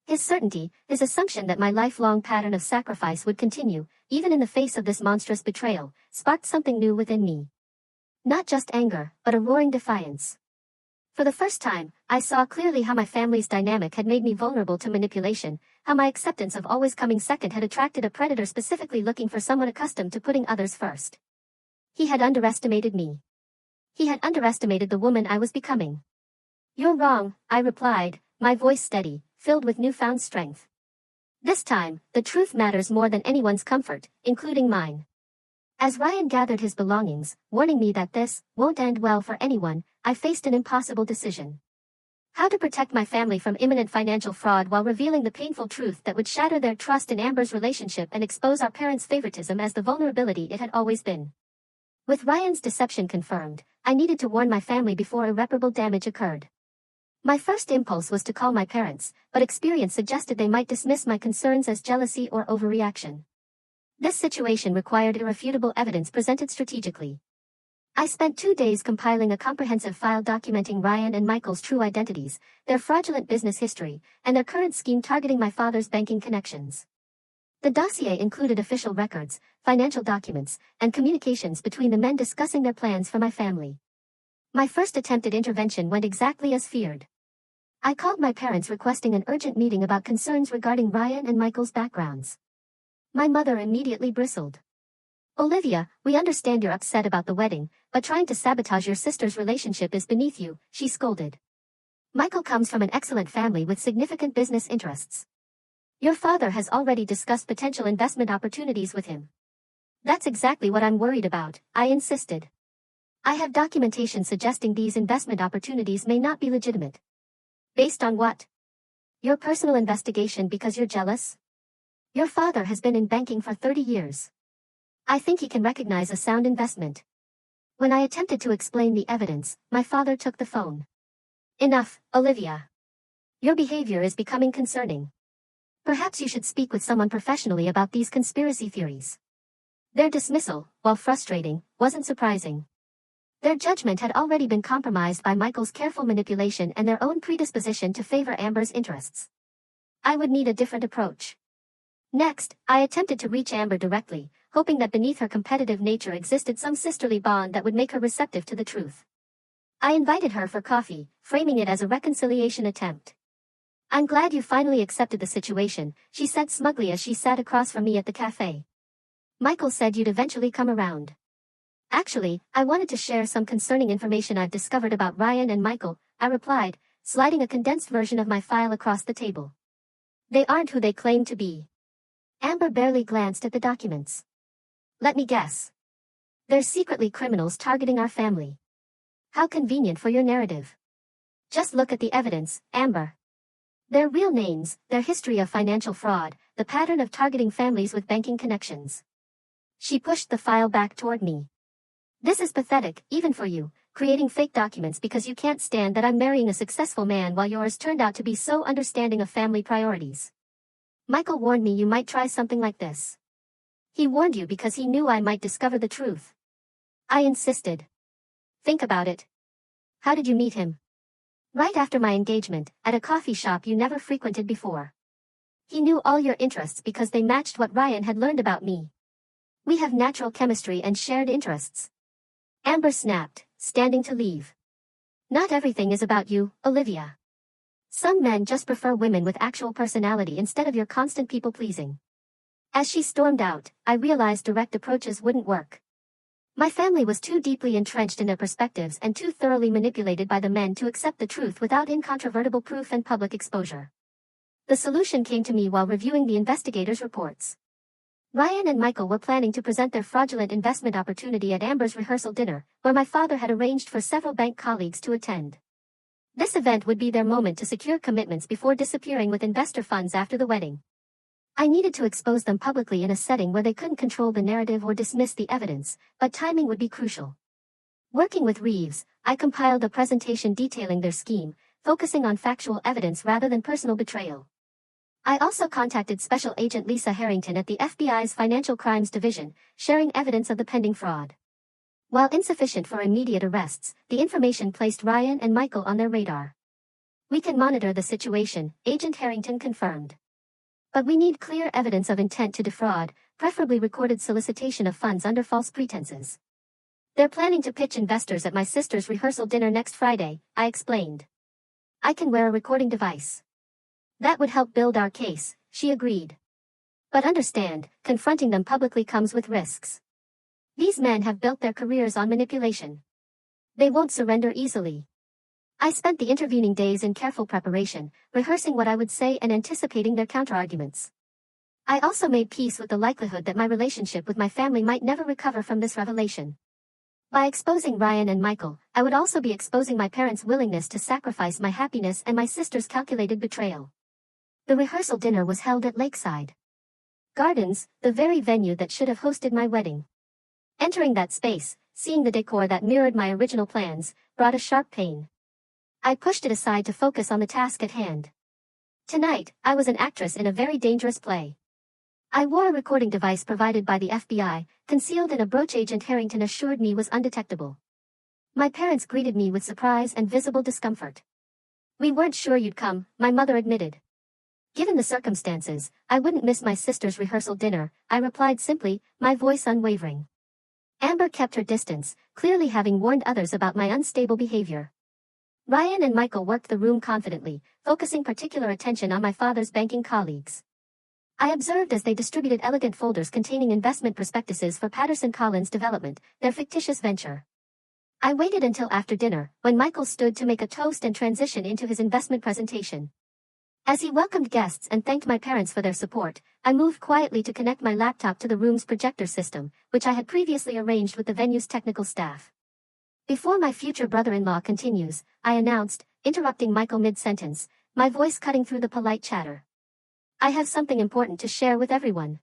His certainty, his assumption that my lifelong pattern of sacrifice would continue, even in the face of this monstrous betrayal, sparked something new within me. Not just anger, but a roaring defiance. For the first time, I saw clearly how my family's dynamic had made me vulnerable to manipulation, how my acceptance of always coming second had attracted a predator specifically looking for someone accustomed to putting others first. He had underestimated me. He had underestimated the woman I was becoming. You're wrong, I replied, my voice steady, filled with newfound strength. This time, the truth matters more than anyone's comfort, including mine. As Ryan gathered his belongings, warning me that this won't end well for anyone, I faced an impossible decision. How to protect my family from imminent financial fraud while revealing the painful truth that would shatter their trust in Amber's relationship and expose our parents' favoritism as the vulnerability it had always been. With Ryan's deception confirmed, I needed to warn my family before irreparable damage occurred. My first impulse was to call my parents, but experience suggested they might dismiss my concerns as jealousy or overreaction. This situation required irrefutable evidence presented strategically. I spent 2 days compiling a comprehensive file documenting Ryan and Michael's true identities, their fraudulent business history, and their current scheme targeting my father's banking connections. The dossier included official records, financial documents, and communications between the men discussing their plans for my family. My first attempted intervention went exactly as feared. I called my parents requesting an urgent meeting about concerns regarding Ryan and Michael's backgrounds. My mother immediately bristled. Olivia, we understand you're upset about the wedding, but trying to sabotage your sister's relationship is beneath you, she scolded. Michael comes from an excellent family with significant business interests. Your father has already discussed potential investment opportunities with him. That's exactly what I'm worried about, I insisted. I have documentation suggesting these investment opportunities may not be legitimate. Based on what? Your personal investigation because you're jealous? Your father has been in banking for 30 years. I think he can recognize a sound investment. When I attempted to explain the evidence, my father took the phone. Enough, Olivia. Your behavior is becoming concerning. Perhaps you should speak with someone professionally about these conspiracy theories. Their dismissal, while frustrating, wasn't surprising. Their judgment had already been compromised by Michael's careful manipulation and their own predisposition to favor Amber's interests. I would need a different approach. Next, I attempted to reach Amber directly, hoping that beneath her competitive nature existed some sisterly bond that would make her receptive to the truth. I invited her for coffee, framing it as a reconciliation attempt. I'm glad you finally accepted the situation, she said smugly as she sat across from me at the cafe. Michael said you'd eventually come around. Actually, I wanted to share some concerning information I've discovered about Ryan and Michael, I replied, sliding a condensed version of my file across the table. They aren't who they claim to be. Amber barely glanced at the documents. Let me guess. They're secretly criminals targeting our family. How convenient for your narrative. Just look at the evidence, Amber. Their real names, their history of financial fraud, the pattern of targeting families with banking connections. She pushed the file back toward me. This is pathetic, even for you, creating fake documents because you can't stand that I'm marrying a successful man while yours turned out to be so understanding of family priorities. Michael warned me you might try something like this. He warned you because he knew I might discover the truth. I insisted. Think about it. How did you meet him? Right after my engagement, at a coffee shop you never frequented before. He knew all your interests because they matched what Ryan had learned about me. We have natural chemistry and shared interests. Amber snapped, standing to leave. Not everything is about you, Olivia. Some men just prefer women with actual personality instead of your constant people-pleasing. As she stormed out, I realized direct approaches wouldn't work. My family was too deeply entrenched in their perspectives and too thoroughly manipulated by the men to accept the truth without incontrovertible proof and public exposure. The solution came to me while reviewing the investigators' reports. Ryan and Michael were planning to present their fraudulent investment opportunity at Amber's rehearsal dinner, where my father had arranged for several bank colleagues to attend. This event would be their moment to secure commitments before disappearing with investor funds after the wedding. I needed to expose them publicly in a setting where they couldn't control the narrative or dismiss the evidence, but timing would be crucial. Working with Reeves, I compiled a presentation detailing their scheme, focusing on factual evidence rather than personal betrayal. I also contacted Special Agent Lisa Harrington at the FBI's Financial Crimes Division, sharing evidence of the pending fraud. While insufficient for immediate arrests, the information placed Ryan and Michael on their radar. We can monitor the situation, Agent Harrington confirmed. But we need clear evidence of intent to defraud, preferably recorded solicitation of funds under false pretenses. They're planning to pitch investors at my sister's rehearsal dinner next Friday, I explained. I can wear a recording device. That would help build our case, she agreed. But understand, confronting them publicly comes with risks. These men have built their careers on manipulation. They won't surrender easily. I spent the intervening days in careful preparation, rehearsing what I would say and anticipating their counterarguments. I also made peace with the likelihood that my relationship with my family might never recover from this revelation. By exposing Ryan and Michael, I would also be exposing my parents' willingness to sacrifice my happiness and my sister's calculated betrayal. The rehearsal dinner was held at Lakeside Gardens, the very venue that should have hosted my wedding. Entering that space, seeing the decor that mirrored my original plans, brought a sharp pain. I pushed it aside to focus on the task at hand. Tonight, I was an actress in a very dangerous play. I wore a recording device provided by the FBI, concealed in a brooch Agent Harrington assured me was undetectable. My parents greeted me with surprise and visible discomfort. We weren't sure you'd come, my mother admitted. Given the circumstances, I wouldn't miss my sister's rehearsal dinner, I replied simply, my voice unwavering. Amber kept her distance, clearly having warned others about my unstable behavior. Ryan and Michael worked the room confidently, focusing particular attention on my father's banking colleagues. I observed as they distributed elegant folders containing investment prospectuses for Patterson Collins Development, their fictitious venture. I waited until after dinner, when Michael stood to make a toast and transition into his investment presentation. As he welcomed guests and thanked my parents for their support, I moved quietly to connect my laptop to the room's projector system, which I had previously arranged with the venue's technical staff. Before my future brother-in-law continues, I announced, interrupting Michael mid-sentence, my voice cutting through the polite chatter. I have something important to share with everyone.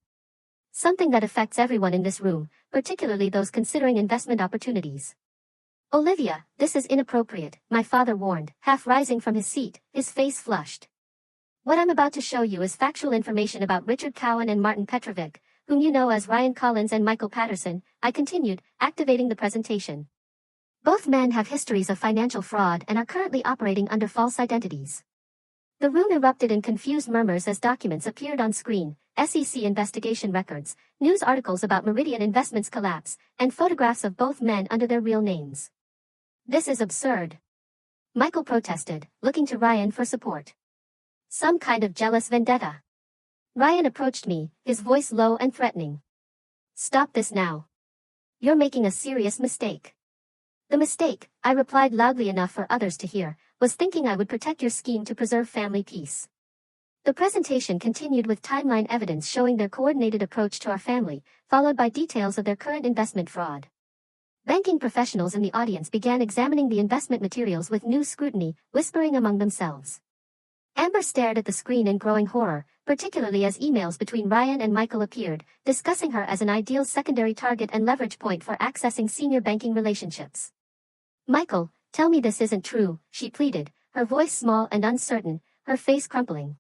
Something that affects everyone in this room, particularly those considering investment opportunities. Olivia, this is inappropriate, my father warned, half rising from his seat, his face flushed. What I'm about to show you is factual information about Richard Cowan and Martin Petrovic, whom you know as Ryan Collins and Michael Patterson, I continued, activating the presentation. Both men have histories of financial fraud and are currently operating under false identities. The room erupted in confused murmurs as documents appeared on screen, SEC investigation records, news articles about Meridian Investments' collapse, and photographs of both men under their real names. This is absurd. Michael protested, looking to Ryan for support. Some kind of jealous vendetta. Ryan approached me, his voice low and threatening. Stop this now. You're making a serious mistake. The mistake, I replied loudly enough for others to hear, was thinking I would protect your scheme to preserve family peace. The presentation continued with timeline evidence showing their coordinated approach to our family, followed by details of their current investment fraud. Banking professionals in the audience began examining the investment materials with new scrutiny, whispering among themselves. Amber stared at the screen in growing horror, particularly as emails between Ryan and Michael appeared, discussing her as an ideal secondary target and leverage point for accessing senior banking relationships. Michael, tell me this isn't true, she pleaded, her voice small and uncertain, her face crumpling.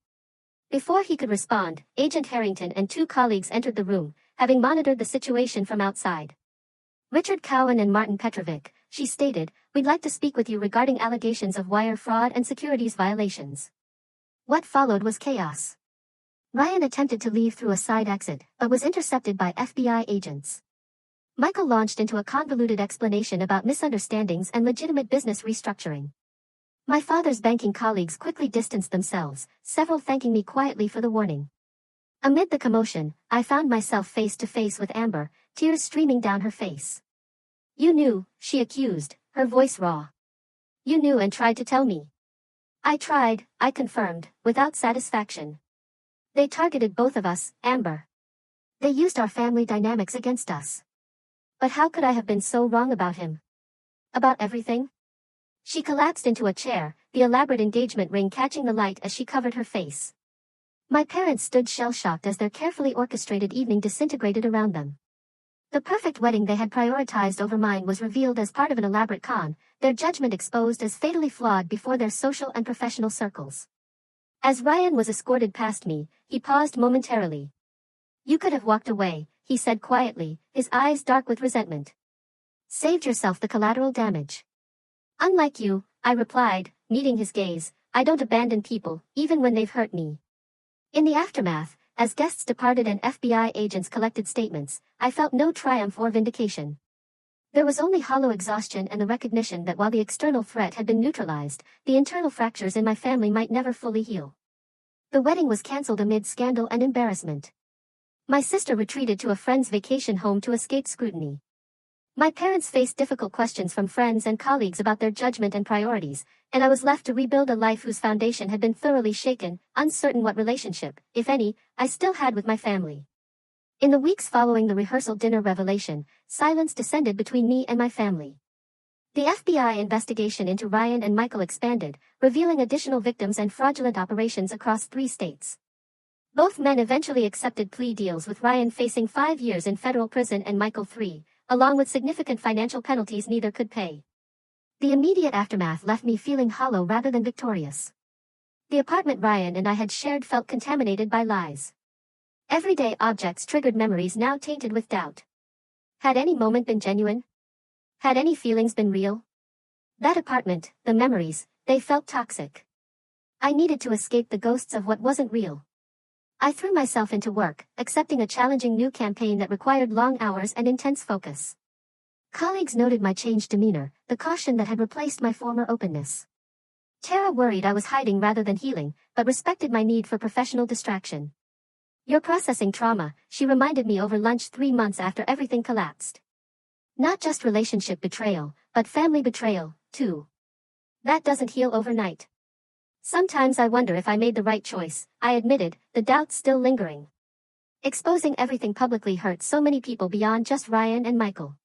Before he could respond, Agent Harrington and two colleagues entered the room, having monitored the situation from outside. Richard Cowan and Martin Petrovic, she stated, we'd like to speak with you regarding allegations of wire fraud and securities violations. What followed was chaos. Ryan attempted to leave through a side exit, but was intercepted by FBI agents. Michael launched into a convoluted explanation about misunderstandings and legitimate business restructuring. My father's banking colleagues quickly distanced themselves, several thanking me quietly for the warning. Amid the commotion, I found myself face to face with Amber, tears streaming down her face. You knew, she accused, her voice raw. You knew and tried to tell me. I tried, I confirmed, without satisfaction. They targeted both of us, Amber. They used our family dynamics against us. But how could I have been so wrong about him? About everything? She collapsed into a chair, the elaborate engagement ring catching the light as she covered her face. My parents stood shell-shocked as their carefully orchestrated evening disintegrated around them. The perfect wedding they had prioritized over mine was revealed as part of an elaborate con, their judgment exposed as fatally flawed before their social and professional circles. As Ryan was escorted past me, he paused momentarily. You could have walked away, he said quietly, his eyes dark with resentment. Saved yourself the collateral damage. Unlike you, I replied, meeting his gaze, I don't abandon people, even when they've hurt me. In the aftermath, as guests departed and FBI agents collected statements, I felt no triumph or vindication. There was only hollow exhaustion and the recognition that while the external threat had been neutralized, the internal fractures in my family might never fully heal. The wedding was cancelled amid scandal and embarrassment. My sister retreated to a friend's vacation home to escape scrutiny. My parents faced difficult questions from friends and colleagues about their judgment and priorities, and I was left to rebuild a life whose foundation had been thoroughly shaken, uncertain what relationship, if any, I still had with my family. In the weeks following the rehearsal dinner revelation, silence descended between me and my family. The FBI investigation into Ryan and Michael expanded, revealing additional victims and fraudulent operations across 3 states. Both men eventually accepted plea deals, with Ryan facing 5 years in federal prison and Michael 3, along with significant financial penalties neither could pay. The immediate aftermath left me feeling hollow rather than victorious. The apartment Ryan and I had shared felt contaminated by lies. Everyday objects triggered memories now tainted with doubt. Had any moment been genuine? Had any feelings been real? That apartment, the memories, they felt toxic. I needed to escape the ghosts of what wasn't real. I threw myself into work, accepting a challenging new campaign that required long hours and intense focus. Colleagues noted my changed demeanor, the caution that had replaced my former openness. Tara worried I was hiding rather than healing, but respected my need for professional distraction. You're processing trauma, she reminded me over lunch 3 months after everything collapsed. Not just relationship betrayal, but family betrayal, too. That doesn't heal overnight. Sometimes I wonder if I made the right choice, I admitted, the doubts still lingering. Exposing everything publicly hurt so many people beyond just Ryan and Michael.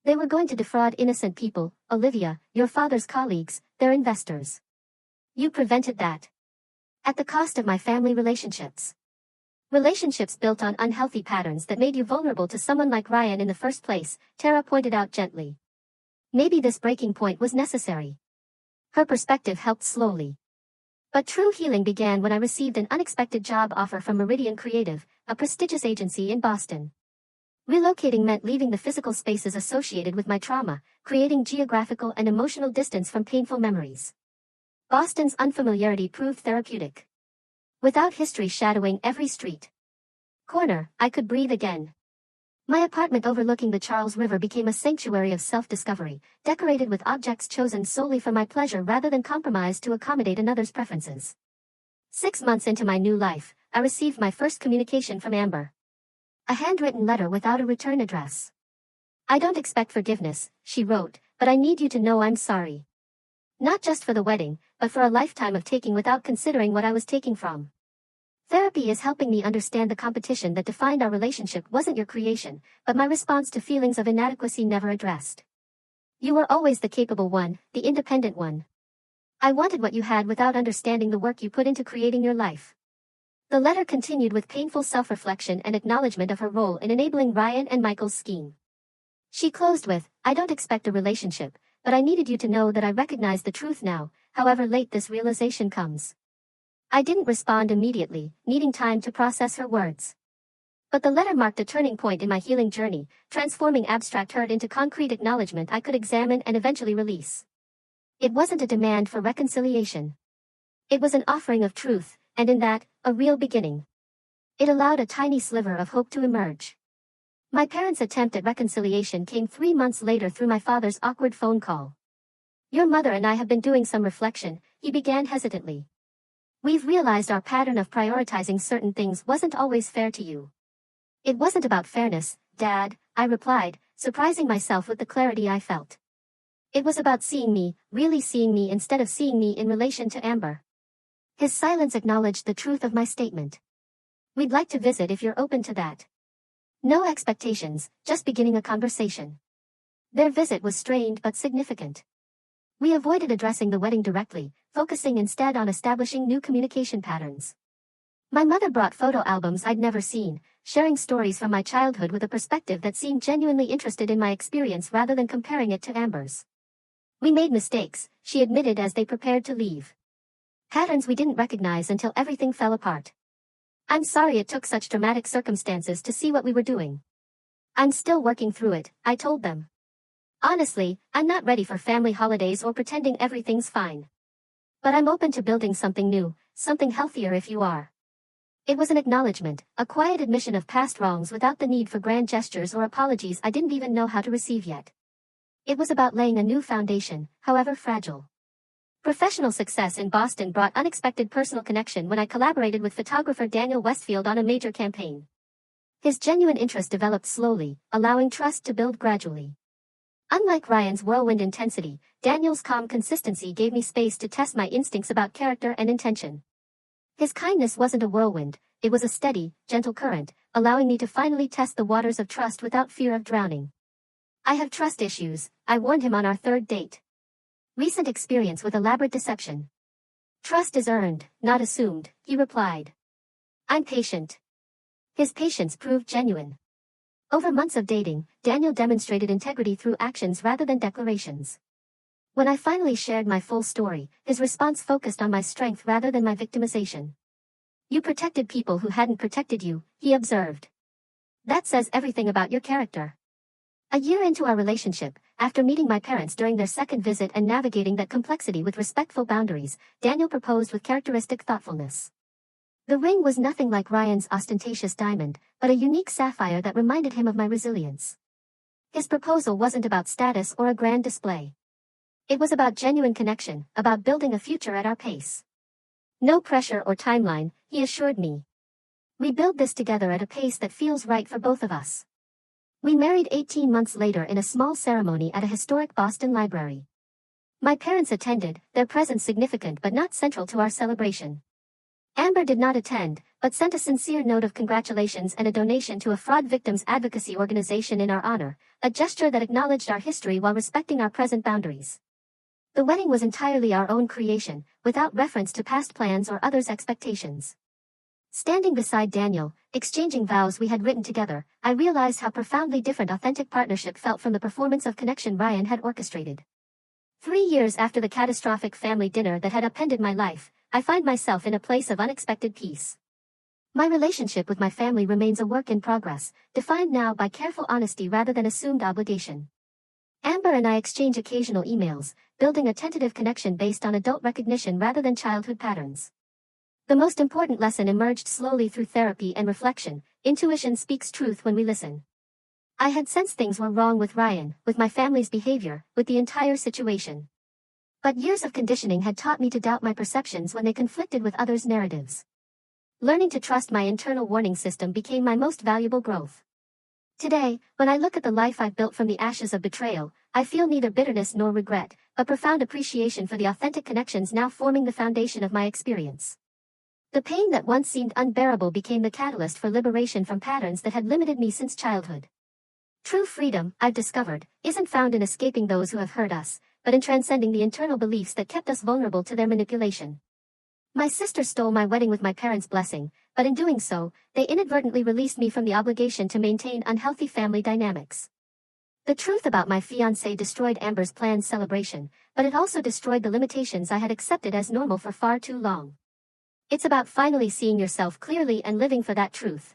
They were going to defraud innocent people, Olivia, your father's colleagues, their investors. You prevented that. At the cost of my family relationships. Relationships built on unhealthy patterns that made you vulnerable to someone like Ryan in the first place, Tara pointed out gently. Maybe this breaking point was necessary. Her perspective helped slowly. But true healing began when I received an unexpected job offer from Meridian Creative, a prestigious agency in Boston. Relocating meant leaving the physical spaces associated with my trauma, creating geographical and emotional distance from painful memories. Boston's unfamiliarity proved therapeutic. Without history shadowing every street corner, I could breathe again. My apartment overlooking the Charles River became a sanctuary of self-discovery, decorated with objects chosen solely for my pleasure rather than compromised to accommodate another's preferences. 6 months into my new life, I received my first communication from Amber. A handwritten letter without a return address. I don't expect forgiveness, she wrote, but I need you to know I'm sorry. Not just for the wedding, but for a lifetime of taking without considering what I was taking from. Therapy is helping me understand the competition that defined our relationship wasn't your creation, but my response to feelings of inadequacy never addressed. You were always the capable one, the independent one. I wanted what you had without understanding the work you put into creating your life. The letter continued with painful self-reflection and acknowledgement of her role in enabling Ryan and Michael's scheme. She closed with, I don't expect a relationship, but I needed you to know that I recognize the truth now, however late this realization comes. I didn't respond immediately, needing time to process her words. But the letter marked a turning point in my healing journey, transforming abstract hurt into concrete acknowledgement I could examine and eventually release. It wasn't a demand for reconciliation. It was an offering of truth, and in that, a real beginning. It allowed a tiny sliver of hope to emerge. My parents' attempt at reconciliation came 3 months later through my father's awkward phone call. "Your mother and I have been doing some reflection," he began hesitantly. "We've realized our pattern of prioritizing certain things wasn't always fair to you." "It wasn't about fairness, Dad," I replied, surprising myself with the clarity I felt. "It was about seeing me, really seeing me instead of seeing me in relation to Amber." His silence acknowledged the truth of my statement. "We'd like to visit if you're open to that." No expectations, just beginning a conversation. Their visit was strained but significant. We avoided addressing the wedding directly, focusing instead on establishing new communication patterns. My mother brought photo albums I'd never seen, sharing stories from my childhood with a perspective that seemed genuinely interested in my experience rather than comparing it to Amber's. "We made mistakes," she admitted as they prepared to leave. "Patterns we didn't recognize until everything fell apart. I'm sorry it took such dramatic circumstances to see what we were doing. I'm still working through it," I told them. "Honestly, I'm not ready for family holidays or pretending everything's fine. But I'm open to building something new, something healthier if you are." It was an acknowledgement, a quiet admission of past wrongs without the need for grand gestures or apologies I didn't even know how to receive yet. It was about laying a new foundation, however fragile. Professional success in Boston brought unexpected personal connection when I collaborated with photographer Daniel Westfield on a major campaign. His genuine interest developed slowly, allowing trust to build gradually. Unlike Ryan's whirlwind intensity, Daniel's calm consistency gave me space to test my instincts about character and intention. His kindness wasn't a whirlwind, it was a steady, gentle current, allowing me to finally test the waters of trust without fear of drowning. "I have trust issues," I warned him on our third date. "Recent experience with elaborate deception." "Trust is earned, not assumed," he replied. "I'm patient." His patience proved genuine. Over months of dating, Daniel demonstrated integrity through actions rather than declarations. When I finally shared my full story, his response focused on my strength rather than my victimization. "You protected people who hadn't protected you," he observed. "That says everything about your character." A year into our relationship, after meeting my parents during their second visit and navigating that complexity with respectful boundaries, Daniel proposed with characteristic thoughtfulness. The ring was nothing like Ryan's ostentatious diamond, but a unique sapphire that reminded him of my resilience. His proposal wasn't about status or a grand display. It was about genuine connection, about building a future at our pace. "No pressure or timeline," he assured me. "We build this together at a pace that feels right for both of us." We married 18 months later in a small ceremony at a historic Boston library. My parents attended, their presence significant but not central to our celebration. Amber did not attend, but sent a sincere note of congratulations and a donation to a fraud victims advocacy organization in our honor, a gesture that acknowledged our history while respecting our present boundaries. The wedding was entirely our own creation, without reference to past plans or others' expectations. Standing beside Daniel, exchanging vows we had written together, I realized how profoundly different authentic partnership felt from the performance of connection Ryan had orchestrated. 3 years after the catastrophic family dinner that had upended my life, I find myself in a place of unexpected peace. My relationship with my family remains a work in progress, defined now by careful honesty rather than assumed obligation. Amber and I exchange occasional emails, building a tentative connection based on adult recognition rather than childhood patterns. The most important lesson emerged slowly through therapy and reflection: intuition speaks truth when we listen. I had sensed things were wrong with Ryan, with my family's behavior, with the entire situation. But years of conditioning had taught me to doubt my perceptions when they conflicted with others' narratives. Learning to trust my internal warning system became my most valuable growth. Today, when I look at the life I've built from the ashes of betrayal, I feel neither bitterness nor regret, but profound appreciation for the authentic connections now forming the foundation of my experience. The pain that once seemed unbearable became the catalyst for liberation from patterns that had limited me since childhood. True freedom, I've discovered, isn't found in escaping those who have hurt us, but in transcending the internal beliefs that kept us vulnerable to their manipulation. My sister stole my wedding with my parents' blessing, but in doing so, they inadvertently released me from the obligation to maintain unhealthy family dynamics. The truth about my fiancé destroyed Amber's planned celebration, but it also destroyed the limitations I had accepted as normal for far too long. It's about finally seeing yourself clearly and living for that truth.